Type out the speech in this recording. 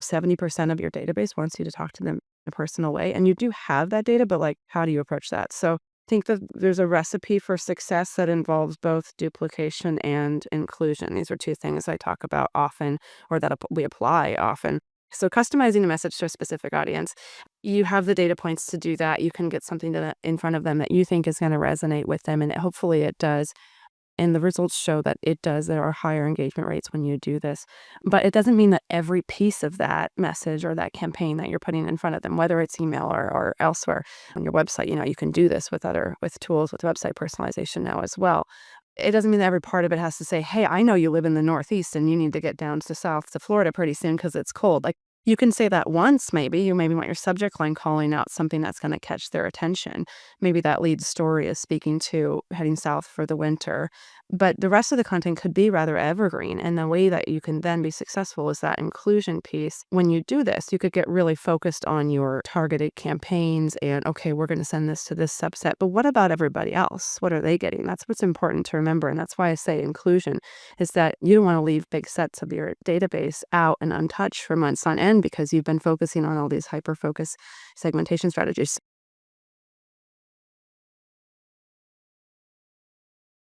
70% of your database wants you to talk to them in a personal way. And you do have that data, but like, how do you approach that? So I think that there's a recipe for success that involves both duplication and inclusion. These are two things I talk about often, or that we apply often. So customizing a message to a specific audience, you have the data points to do that. You can get something in front of them that you think is going to resonate with them, and hopefully it does. And the results show that it does. There are higher engagement rates when you do this. But it doesn't mean that every piece of that message or that campaign that you're putting in front of them, whether it's email or elsewhere on your website, you can do this with tools with website personalization now as well. It doesn't mean that every part of it has to say, hey, I know you live in the Northeast and you need to get down to south to Florida pretty soon because it's cold. Like, you can say that once, maybe. You maybe want your subject line calling out something that's going to catch their attention. Maybe that lead story is speaking to heading south for the winter. But the rest of the content could be rather evergreen. And the way that you can then be successful is that inclusion piece. When you do this, you could get really focused on your targeted campaigns and, okay, we're going to send this to this subset. But what about everybody else? What are they getting? That's what's important to remember. And that's why I say inclusion is that you don't want to leave big sets of your database out and untouched for months on end because you've been focusing on all these hyper-focus segmentation strategies.